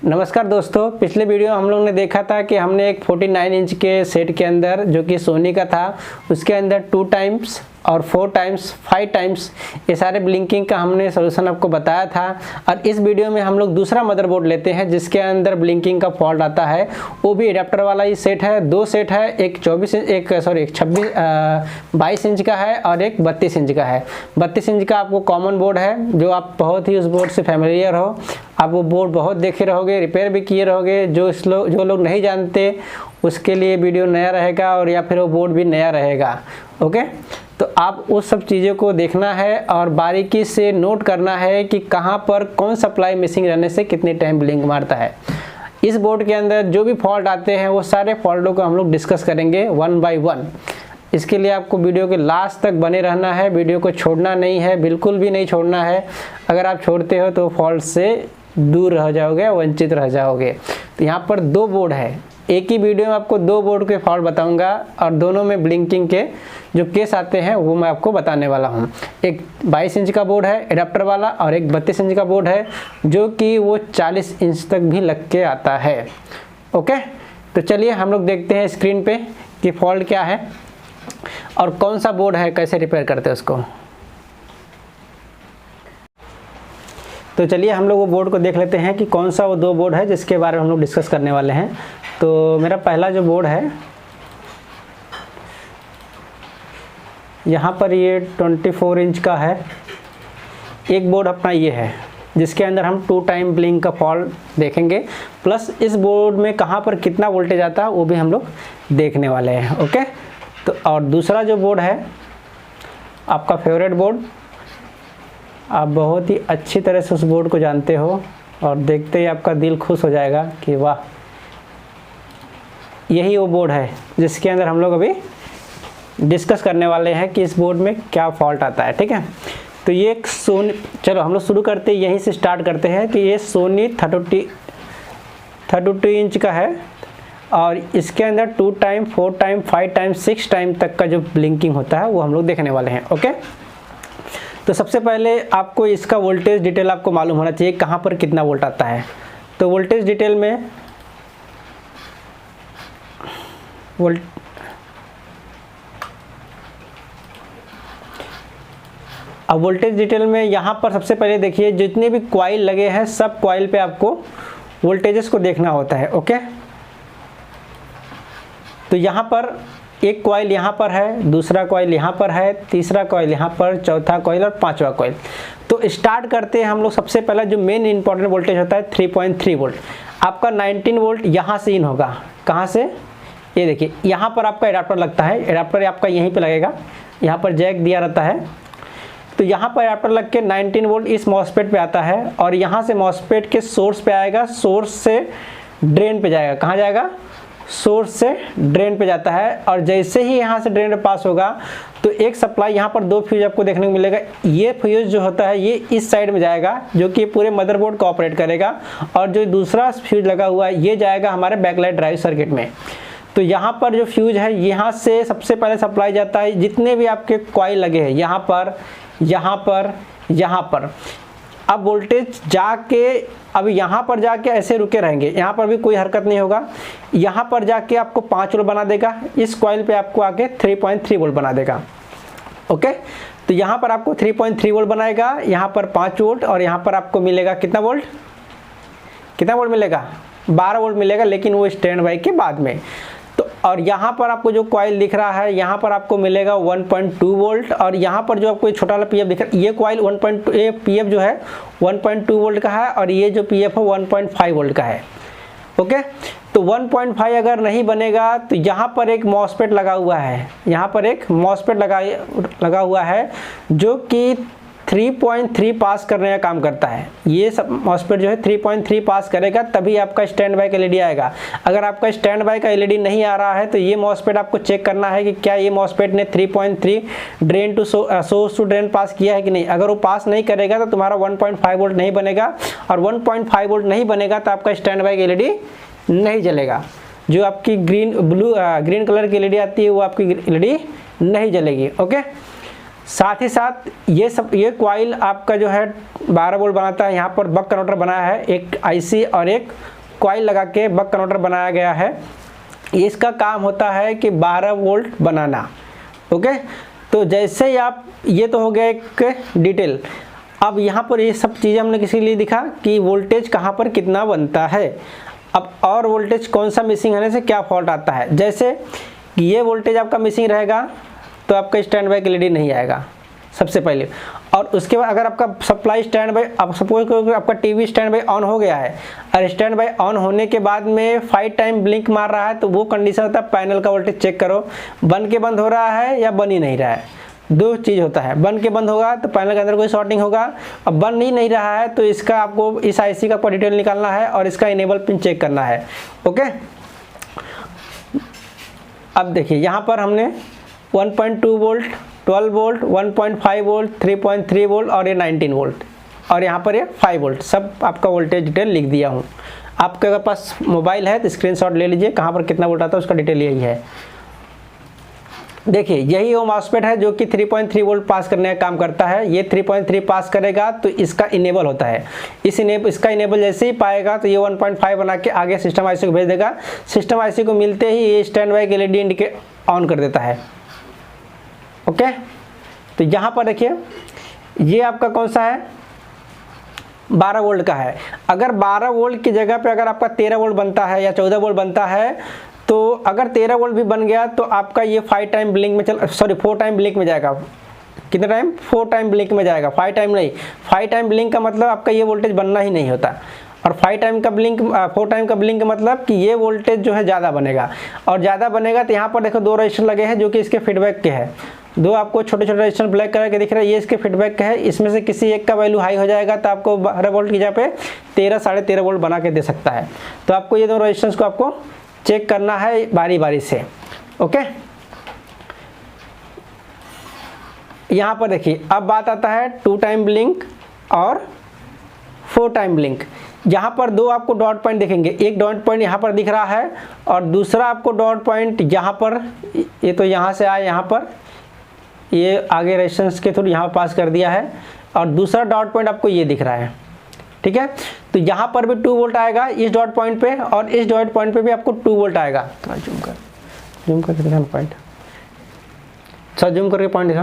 नमस्कार दोस्तों, पिछले वीडियो हम लोग ने देखा था कि हमने एक 49 इंच के सेट के अंदर जो कि सोनी का था उसके अंदर 2 टाइम्स और 4 टाइम्स 5 टाइम्स ये सारे ब्लिंकिंग का हमने सोल्यूशन आपको बताया था। और इस वीडियो में हम लोग दूसरा मदरबोर्ड लेते हैं जिसके अंदर ब्लिंकिंग का फॉल्ट आता है, वो भी एडाप्टर वाला ही सेट है। 2 सेट है, एक 22 इंच का है और एक 32 इंच का है। 32 इंच का आपको कॉमन बोर्ड है, जो आप बहुत ही उस बोर्ड से फैमिलियर हो, आप वो बोर्ड बहुत देखे रहोगे, रिपेयर भी किए रहोगे। जो लोग नहीं जानते उसके लिए वीडियो नया रहेगा और या फिर वो बोर्ड भी नया रहेगा। ओके, तो आप उस सब चीज़ों को देखना है और बारीकी से नोट करना है कि कहाँ पर कौन सप्लाई मिसिंग रहने से कितने टाइम ब्लिंक मारता है। इस बोर्ड के अंदर जो भी फॉल्ट आते हैं वो सारे फॉल्टों को हम लोग डिस्कस करेंगे 1 बाय 1। इसके लिए आपको वीडियो के लास्ट तक बने रहना है, वीडियो को छोड़ना नहीं है, बिल्कुल भी नहीं छोड़ना है। अगर आप छोड़ते हो तो फॉल्ट से दूर रह जाओगे, वंचित रह जाओगे। तो यहाँ पर 2 बोर्ड है, एक ही वीडियो में आपको 2 बोर्ड के फॉल्ट बताऊंगा और दोनों में ब्लिंकिंग के जो केस आते हैं वो मैं आपको बताने वाला हूँ। एक 22 इंच का बोर्ड है एडाप्टर वाला और एक 32 इंच का बोर्ड है जो कि वो 40 इंच तक भी लग के आता है। ओके, तो चलिए हम लोग देखते हैं स्क्रीन पे कि फॉल्ट क्या है और कौन सा बोर्ड है, कैसे रिपेयर करते हैं उसको। तो चलिए हम लोग वो बोर्ड को देख लेते हैं कि कौन सा वो 2 बोर्ड है जिसके बारे में हम लोग डिस्कस करने वाले हैं। तो मेरा पहला जो बोर्ड है, यहाँ पर ये 24 इंच का है। एक बोर्ड अपना ये है जिसके अंदर हम 2 टाइम ब्लिंक का फॉल्ट देखेंगे, प्लस इस बोर्ड में कहाँ पर कितना वोल्टेज आता है वो भी हम लोग देखने वाले हैं। ओके, तो और दूसरा जो बोर्ड है आपका फेवरेट बोर्ड, आप बहुत ही अच्छी तरह से उस बोर्ड को जानते हो और देखते ही आपका दिल खुश हो जाएगा कि वाह, यही वो बोर्ड है जिसके अंदर हम लोग अभी डिस्कस करने वाले हैं कि इस बोर्ड में क्या फॉल्ट आता है। ठीक है, तो ये एक सोनी, चलो हम लोग शुरू करते हैं, यहीं से स्टार्ट करते हैं कि ये सोनी 32 इंच का है और इसके अंदर 2 टाइम 4 टाइम 5 टाइम 6 टाइम तक का जो ब्लिंकिंग होता है वो हम लोग देखने वाले हैं। ओके, तो सबसे पहले आपको इसका वोल्टेज डिटेल आपको मालूम होना चाहिए, कहाँ पर कितना वोल्ट आता है। तो वोल्टेज डिटेल में अब वोल्टेज डिटेल में यहाँ पर सबसे पहले देखिए जितने भी कॉइल लगे हैं सब कॉइल पे आपको वोल्टेजेस को देखना होता है। ओके, तो यहाँ पर एक कॉइल यहाँ पर है, दूसरा कॉइल यहाँ पर है, तीसरा कॉइल यहाँ पर, चौथा कॉइल और 5वां कॉइल। तो स्टार्ट करते हैं हम लोग। सबसे पहला जो मेन इंपॉर्टेंट वोल्टेज होता है 3.3 वोल्ट। आपका 19 वोल्ट यहाँ से इन होगा। कहाँ से? ये देखिए यहाँ पर आपका एडाप्टर लगता है, एडाप्टर आपका यहीं पे लगेगा, यहाँ पर जैक दिया रहता है। तो यहाँ पर एडाप्टर लग के 19 वोल्ट इस मॉसफेट पे आता है और यहाँ से मॉसफेट के सोर्स पे आएगा, सोर्स से ड्रेन पे जाएगा। कहाँ जाएगा? सोर्स से ड्रेन पे जाता है और जैसे ही यहाँ से ड्रेन पे पास होगा तो एक सप्लाई, यहाँ पर 2 फ्यूज आपको देखने को मिलेगा। ये फ्यूज जो होता है ये इस साइड में जाएगा जो कि पूरे मदरबोर्ड को ऑपरेट करेगा और जो दूसरा फ्यूज लगा हुआ है ये जाएगा हमारे बैकलाइट ड्राइव सर्किट में। तो यहाँ पर जो फ्यूज है यहाँ से सबसे पहले सप्लाई जाता है जितने भी आपके कॉइल लगे हैं यहाँ पर, यहाँ पर, यहाँ पर। अब वोल्टेज जाके अब यहाँ पर जाके ऐसे रुके रहेंगे, यहाँ पर भी कोई हरकत नहीं होगा। यहाँ पर जाके आपको 5 वोल्ट बना देगा, इस कॉइल पे आपको आके 3.3 वोल्ट बना देगा। ओके, तो यहाँ पर आपको 3.3 वोल्ट बनाएगा, यहाँ पर 5 वोल्ट और यहाँ पर आपको मिलेगा कितना वोल्ट? कितना वोल्ट मिलेगा? 12 वोल्ट मिलेगा, लेकिन वो स्टैंड बाई के बाद में। तो और यहाँ पर आपको जो कॉइल दिख रहा है यहाँ पर आपको मिलेगा 1.2 वोल्ट और यहाँ पर जो आपको छोटा वाला पीएफ दिख रहा है ये कॉइल 1.2 पीएफ जो है 1.2 वोल्ट का है और ये जो पीएफ है 1.5 वोल्ट का है। ओके, तो 1.5 अगर नहीं बनेगा तो यहाँ पर एक मॉसफेट लगा हुआ है, यहाँ पर एक मॉसफेट लगा हुआ है जो कि 3.3 पास करने का काम करता है। ये सब मॉसफेट जो है 3.3 पास करेगा तभी आपका स्टैंड बाई का एलईडी आएगा। अगर आपका स्टैंड बाई का एलईडी नहीं आ रहा है तो ये मॉसफेट आपको चेक करना है कि क्या ये मॉसफेट ने 3.3 drain to source to drain pass किया है कि नहीं। अगर वो पास नहीं करेगा तो तुम्हारा 1.5 वोल्ट नहीं बनेगा और 1.5 वोल्ट नहीं बनेगा तो आपका स्टैंड बाई का एलईडी नहीं जलेगा। जो आपकी ग्रीन कलर की एलईडी आती है वो आपकी एलईडी नहीं जलेगी। ओके, साथ ही साथ ये कॉइल आपका जो है 12 वोल्ट बनाता है। यहाँ पर बक कन्वर्टर बनाया है, एक आईसी और एक कॉइल लगा के बक कन्वर्टर बनाया गया है। इसका काम होता है कि 12 वोल्ट बनाना। ओके, तो जैसे ही आप, ये तो हो गया एक डिटेल। अब यहाँ पर ये सब चीज़ें हमने किसी लिए दिखा कि वोल्टेज कहाँ पर कितना बनता है। अब और वोल्टेज कौन सा मिसिंग होने से क्या फॉल्ट आता है, जैसे ये वोल्टेज आपका मिसिंग रहेगा तो आपका स्टैंड बाई एलईडी नहीं आएगा सबसे पहले। और उसके बाद अगर आपका सप्लाई स्टैंड बाई, आप सपोज करो कि आपका टीवी स्टैंड बाई ऑन हो गया है और स्टैंड बाई ऑन होने के बाद में 5 टाइम ब्लिंक मार रहा है, तो वो कंडीशन होता है पैनल का वोल्टेज चेक करो बन के बंद हो रहा है या बन ही नहीं रहा है। दो चीज़ होता है, बन के बंद होगा तो पैनल के अंदर कोई शॉर्टिंग होगा, अब बन ही नहीं रहा है तो इसका आपको इस आईसी का डिटेल निकालना है और इसका इनेबल पिन चेक करना है। ओके, अब देखिए यहाँ पर हमने 1.2 वोल्ट, 12 वोल्ट, 1.5 वोल्ट, 3.3 वोल्ट और ये 19 वोल्ट और यहाँ पर ये 5 वोल्ट सब आपका वोल्टेज डिटेल लिख दिया हूँ। आपके अगर पास मोबाइल है तो स्क्रीनशॉट ले लीजिए, कहाँ पर कितना वोल्ट आता है उसका डिटेल यही है। देखिए यही वो मॉसफेट है जो कि 3.3 वोल्ट पास करने का काम करता है। ये 3.3 पास करेगा तो इसका इनेबल होता है। इसका इनेबल जैसे ही पाएगा तो ये 1.5 बना के आगे सिस्टम आईसी को भेज देगा। सिस्टम आईसी को मिलते ही ये stand by LED indicate on कर देता है। ओके, तो यहाँ पर देखिए ये आपका कौन सा है, 12 वोल्ट का है। अगर 12 वोल्ट की जगह पे अगर आपका 13 वोल्ट बनता है या 14 वोल्ट बनता है, तो अगर 13 वोल्ट भी बन गया तो आपका ये 4 टाइम ब्लिंक में जाएगा। कितना टाइम? 4 टाइम ब्लिंक में जाएगा, 5 टाइम नहीं। 5 टाइम ब्लिंक का मतलब आपका ये वोल्टेज बनना ही नहीं होता। और 4 टाइम का ब्लिंक का मतलब कि ये वोल्टेज जो है ज़्यादा बनेगा। और ज़्यादा बनेगा तो यहाँ पर देखो 2 रजिस्टर लगे हैं जो कि इसके फीडबैक के हैं। 2 आपको छोटे छोटे रजिस्टर ब्लैक कलर के दिख रहे हैं, ये इसके फीडबैक का है। इसमें से किसी एक का वैल्यू हाई हो जाएगा तो आपको 12 वोल्ट की जगह पे 13 साढ़े 13 वोल्ट बना के दे सकता है। तो आपको ये 2 रजिस्टेंस को आपको चेक करना है बारी बारी से। ओके, यहाँ पर देखिए अब बात आता है 2 टाइम ब्लिंक और 4 टाइम ब्लिंक। यहाँ पर 2 आपको डॉट पॉइंट दिखेंगे, एक डॉट पॉइंट यहाँ पर दिख रहा है और दूसरा आपको डॉट पॉइंट यहाँ पर, ये तो यहाँ से आया यहाँ पर, ये आगे रेजिस्टेंस के थ्रू यहाँ पास कर दिया है और दूसरा डॉट पॉइंट आपको ये दिख रहा है। ठीक है, तो यहाँ पर भी 2 वोल्ट आएगा इस डॉट पॉइंट पे और इस डॉट पॉइंट पे भी आपको 2 वोल्ट आएगा। थोड़ा जूम करके दिखा पॉइंट, थोड़ा जूम करके पॉइंट दिख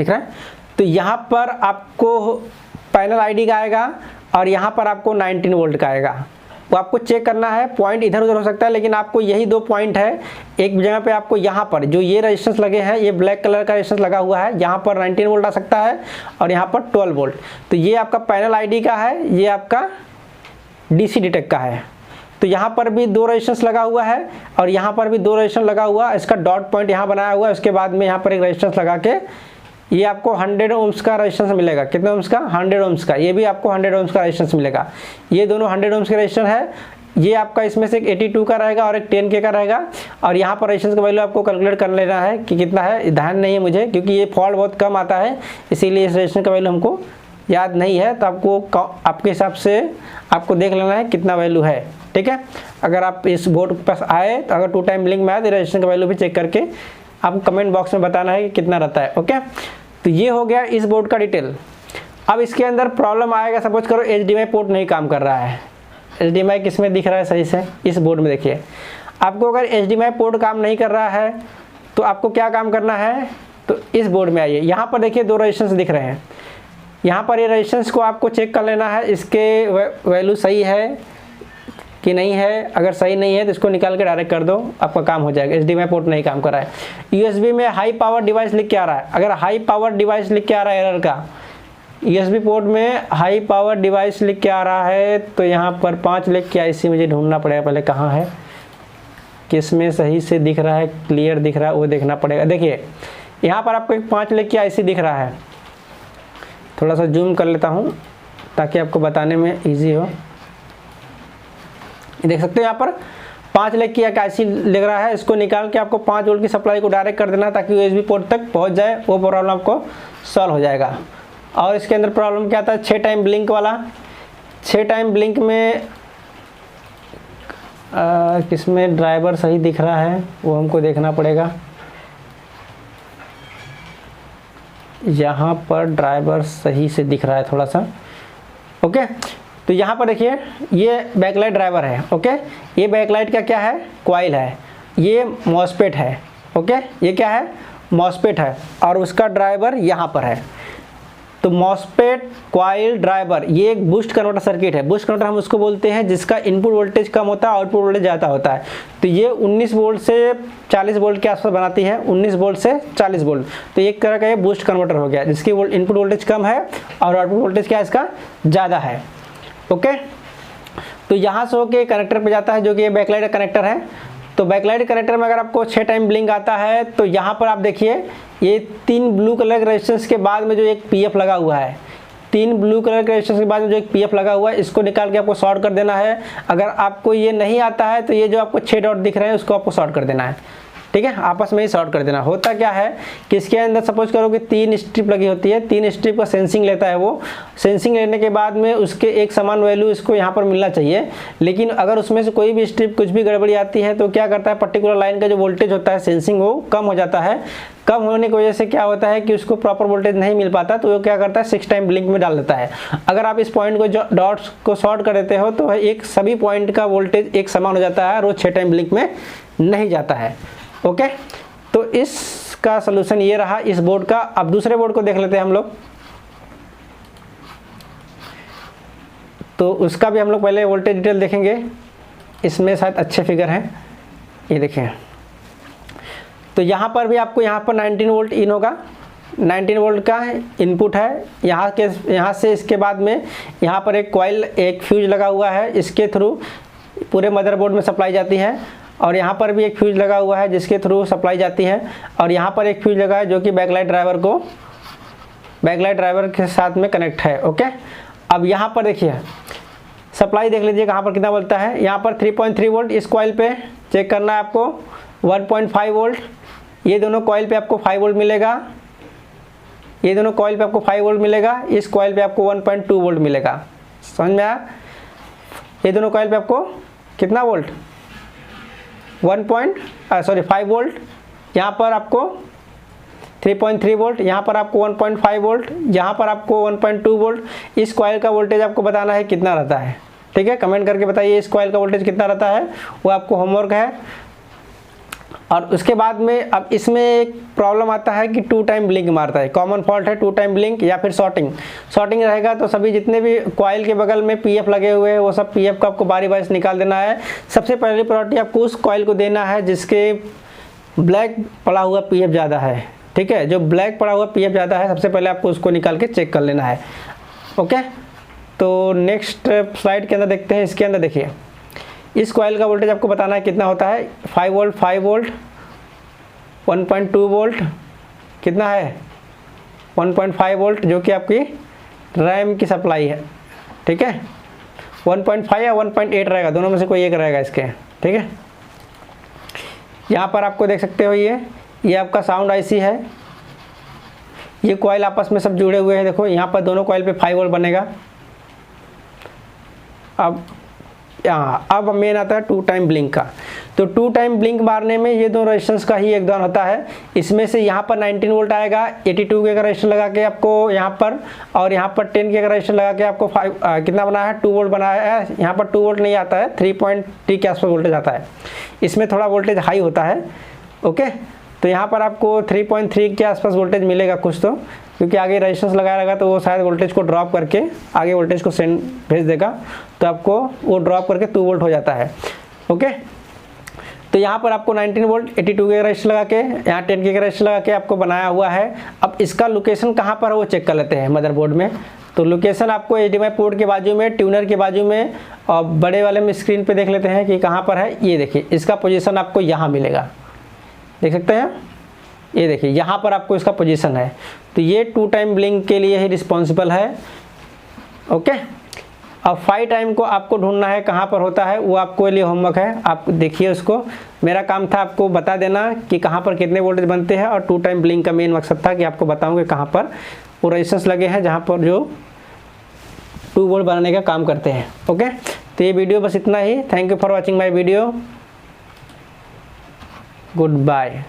रहा है। तो यहाँ पर आपको पैनल आईडी का आएगा और यहाँ पर आपको 19 वोल्ट का आएगा। वो आपको चेक करना है, पॉइंट इधर उधर हो सकता है लेकिन आपको यही 2 पॉइंट है। एक जगह पे आपको यहाँ पर जो ये रेजिस्टेंस लगे हैं, ये ब्लैक कलर का रेजिस्टेंस लगा हुआ है, यहाँ पर 19 वोल्ट आ सकता है और यहाँ पर 12 वोल्ट। तो ये आपका पैनल आईडी का है, ये आपका डीसी डिटेक्ट का है। तो यहाँ पर भी 2 रेजिस्टेंस लगा हुआ है और यहाँ पर भी 2 रेजिस्टेंस लगा हुआ है। इसका डॉट पॉइंट यहाँ बनाया हुआ है, उसके बाद में यहाँ पर एक रेजिस्टेंस लगा के ये आपको 100 ओम्स का रेजिस्टेंस मिलेगा। कितने ओम्स का? 100 ओम्स का। ये भी आपको 100 ओम्स का रेजिस्टेंस मिलेगा। ये दोनों 100 ओम्स के रेजिस्टेंस है। ये आपका इसमें से एक 82 का रहेगा और एक 10K का रहेगा। और यहाँ पर रेजिस्टेंस का वैल्यू आपको कैलकुलेट कर लेना है कि कितना है, ध्यान नहीं है मुझे क्योंकि ये फॉल्ट बहुत कम आता है, इसीलिए इस रेजिस्टेंस का वैल्यू हमको याद नहीं है। तो आपको आपके हिसाब से आपको देख लेना है कितना वैल्यू है। ठीक है, अगर आप इस बोर्ड के पास आए तो अगर 2 टाइम ब्लिंक में आए तो रेजिस्टेंस का वैल्यू भी चेक करके आपको कमेंट बॉक्स में बताना है कि कितना रहता है। ओके, तो ये हो गया इस बोर्ड का डिटेल। अब इसके अंदर प्रॉब्लम आएगा, सपोज करो HDMI पोर्ट नहीं काम कर रहा है। HDMI किस में दिख रहा है सही से? इस बोर्ड में देखिए। आपको अगर HDMI पोर्ट काम नहीं कर रहा है तो आपको क्या काम करना है, तो इस बोर्ड में आइए। यहाँ पर देखिए 2 रेजिस्टेंस दिख रहे हैं। यहाँ पर ये रेजिस्टेंस को आपको चेक कर लेना है, इसके वैल्यू सही है कि नहीं है। अगर सही नहीं है तो इसको निकाल के डायरेक्ट कर दो, आपका काम हो जाएगा। HDMI पोर्ट नहीं काम कर रहा है। USB में हाई पावर डिवाइस लिख के आ रहा है। अगर हाई पावर डिवाइस लिख के आ रहा है एरर का, USB पोर्ट में हाई पावर डिवाइस लिख के आ रहा है तो यहाँ पर 5 लिख के IC मुझे ढूंढना पड़ेगा पहले, कहाँ है, किस में सही से दिख रहा है, क्लियर दिख रहा है, वो देखना पड़ेगा। देखिए यहाँ पर आपको एक 5 लिख के IC दिख रहा है। थोड़ा सा जूम कर लेता हूँ ताकि आपको बताने में ईजी हो। देख सकते हो यहाँ पर 5 लेग की एक IC लग रहा है। इसको निकाल के आपको 5 वोल्ट की सप्लाई को डायरेक्ट कर देना ताकि USB पोर्ट तक पहुँच जाए। वो प्रॉब्लम आपको सॉल्व हो जाएगा। और इसके अंदर प्रॉब्लम क्या था, 6 टाइम ब्लिंक वाला। 6 टाइम ब्लिंक में किसमें ड्राइवर सही दिख रहा है वो हमको देखना पड़ेगा। यहाँ पर ड्राइवर सही से दिख रहा है थोड़ा सा। ओके, तो यहाँ पर देखिए ये बैकलाइट ड्राइवर है। ओके, ये बैकलाइट का क्या है, कॉइल है, ये मॉसफेट है। ओके, ये क्या है, मॉसफेट है, और उसका ड्राइवर यहाँ पर है। तो मॉसफेट, कॉइल, ड्राइवर, ये एक बूस्ट कन्वर्टर सर्किट है। बूस्ट कन्वर्टर हम उसको बोलते हैं जिसका इनपुट वोल्टेज कम होता है, आउटपुट वोल्टेज ज़्यादा होता है। तो ये 19 वोल्ट से 40 वोल्ट के आसपास बनाती है, 19 वोल्ट से 40 वोल्ट। तो एक तरह का ये बूस्ट कन्वर्टर हो गया जिसकी इनपुट वोल्टेज कम है और आउटपुट वोल्टेज क्या है इसका, ज़्यादा है। ओके, तो यहाँ से होके कनेक्टर पे जाता है जो कि ये बैकलाइट कनेक्टर है। तो बैकलाइट कनेक्टर में अगर आपको 6 टाइम ब्लिंक आता है तो यहाँ पर आप देखिए ये 3 ब्लू कलर के रेजिस्टेंस के बाद में जो एक पीएफ लगा हुआ है, 3 ब्लू कलर के रेजिस्टेंस के बाद में जो एक पीएफ लगा हुआ है, इसको निकाल के आपको शॉर्ट कर देना है। अगर आपको ये नहीं आता है तो ये जो आपको 6 डॉट दिख रहे हैं उसको आपको शॉर्ट कर देना है। ठीक है, आपस में ही शॉर्ट कर देना। होता क्या है कि इसके अंदर सपोज करो कि 3 स्ट्रिप लगी होती है, 3 स्ट्रिप का सेंसिंग लेता है वो। सेंसिंग लेने के बाद में उसके एक समान वैल्यू इसको यहाँ पर मिलना चाहिए। लेकिन अगर उसमें से कोई भी स्ट्रिप कुछ भी गड़बड़ी आती है तो क्या करता है, पर्टिकुलर लाइन का जो वोल्टेज होता है सेंसिंग वो कम हो जाता है। कम होने की वजह से क्या होता है कि उसको प्रॉपर वोल्टेज नहीं मिल पाता, तो वो क्या करता है 6 टाइम ब्लिंक में डाल देता है। अगर आप इस पॉइंट को जो डॉट्स को शॉर्ट कर देते हो तो एक सभी पॉइंट का वोल्टेज एक समान हो जाता है और वो 6 टाइम ब्लिंक में नहीं जाता है। ओके, तो इसका सलूशन ये रहा इस बोर्ड का। अब दूसरे बोर्ड को देख लेते हैं हम लोग। तो उसका भी हम लोग पहले वोल्टेज डिटेल देखेंगे, इसमें शायद अच्छे फिगर हैं, ये देखें। तो यहाँ पर भी आपको यहाँ पर 19 वोल्ट इन होगा, 19 वोल्ट का इनपुट है। यहाँ से इसके बाद में यहाँ पर एक कॉइल, एक फ्यूज लगा हुआ है, इसके थ्रू पूरे मदरबोर्ड में सप्लाई जाती है। और यहाँ पर भी एक फ्यूज लगा हुआ है जिसके थ्रू सप्लाई जाती है। और यहाँ पर एक फ्यूज लगा है जो कि बैकलाइट ड्राइवर के साथ में कनेक्ट है। ओके, अब यहाँ पर देखिए सप्लाई देख लीजिए कहाँ पर कितना बोलता है। यहाँ पर 3.3 वोल्ट इस कॉइल पे चेक करना है आपको, 1.5 वोल्ट, ये दोनों कॉइल पे आपको 5 वोल्ट मिलेगा, ये दोनों कॉइल पे आपको 5 वोल्ट मिलेगा, इस कॉइल पे आपको 1.2 वोल्ट मिलेगा। समझ में आया? ये दोनों कॉइल पे आपको कितना वोल्ट, 5 वोल्ट, यहाँ पर आपको 3.3 वोल्ट, यहाँ पर आपको 1.5 वोल्ट, यहाँ पर आपको 1.2 वोल्ट। इस कॉइल का वोल्टेज आपको बताना है कितना रहता है। ठीक है, कमेंट करके बताइए इस कॉइल का वोल्टेज कितना रहता है, वो आपको होमवर्क है। और उसके बाद में अब इसमें एक प्रॉब्लम आता है कि 2 टाइम ब्लिंक मारता है। कॉमन फॉल्ट है 2 टाइम ब्लिंक या फिर शॉर्टिंग रहेगा। तो सभी जितने भी कॉइल के बगल में पीएफ लगे हुए हैं वो सब पीएफ को आपको बारी बारी से निकाल देना है। सबसे पहली प्रायोरिटी आपको उस कॉइल को देना है जिसके ब्लैक पड़ा हुआ पीएफ ज़्यादा है। ठीक है, जो ब्लैक पड़ा हुआ पीएफ ज़्यादा है सबसे पहले आपको उसको निकाल के चेक कर लेना है। ओके, तो नेक्स्ट स्लाइड के अंदर देखते हैं। इसके अंदर देखिए इस कॉइल का वोल्टेज आपको बताना है कितना होता है। 5 वोल्ट, 1.2 वोल्ट, कितना है 1.5 वोल्ट जो कि आपकी रैम की सप्लाई है। ठीक है, 1.5 या 1.8 रहेगा, दोनों में से कोई एक रहेगा इसके। ठीक है, यहाँ पर आपको देख सकते हो ये आपका साउंड आईसी है। ये कॉइल आपस में सब जुड़े हुए हैं। देखो यहाँ पर दोनों कॉइल पे 5 वोल्ट बनेगा। अब मेन आता है 2 टाइम ब्लिंक का। तो 2 टाइम ब्लिंक मारने में ये दो रेजिस्टेंस का ही योगदान होता है। इसमें से यहाँ पर 19 वोल्ट आएगा, 82 के का रेजिस्टेंस लगा के आपको यहाँ पर, और यहाँ पर 10 के का रेजिस्टेंस लगा के आपको कितना बनाया है, 2 वोल्ट बनाया है। यहाँ पर 2 वोल्ट नहीं आता है, 3.3 के आसपास वोल्टेज आता है। इसमें थोड़ा वोल्टेज हाई होता है। ओके, तो यहाँ पर आपको 3.3 के आसपास वोल्टेज मिलेगा कुछ, तो क्योंकि आगे रेजिस्टेंस लगाया रहेगा तो वो शायद वोल्टेज को ड्रॉप करके आगे वोल्टेज को भेज देगा, तो आपको वो ड्रॉप करके 2 वोल्ट हो जाता है। ओके, तो यहाँ पर आपको 19 वोल्ट 82 के रेजिस्टर लगा के, यहाँ 10 के रेजिस्टर लगा के आपको बनाया हुआ है। अब इसका लोकेशन कहाँ पर है वो चेक कर लेते हैं मदरबोर्ड में। तो लोकेशन आपको HDMI पोर्ट के बाजू में, ट्यूनर के बाजू में, और बड़े वाले में स्क्रीन पे देख लेते हैं कि कहाँ पर है। ये देखिए इसका पोजीशन आपको यहाँ मिलेगा, देख सकते हैं, ये देखिए यहाँ पर आपको इसका पोजीशन है। तो ये 2 टाइम ब्लिंक के लिए ही रिस्पॉन्सिबल है। ओके, अब 5 टाइम को आपको ढूंढना है कहाँ पर होता है, वो आपको लिए होमवर्क है, आप देखिए उसको। मेरा काम था आपको बता देना कि कहाँ पर कितने वोल्टेज बनते हैं, और 2 टाइम ब्लिंक का मेन मकसद था कि आपको बताऊँ कि कहाँ पर वो रेजिस्टेंस लगे हैं जहाँ पर जो 2 वोल्ट बनाने का काम करते हैं। ओके, तो ये वीडियो बस इतना ही। Thank you for watching my video, good bye.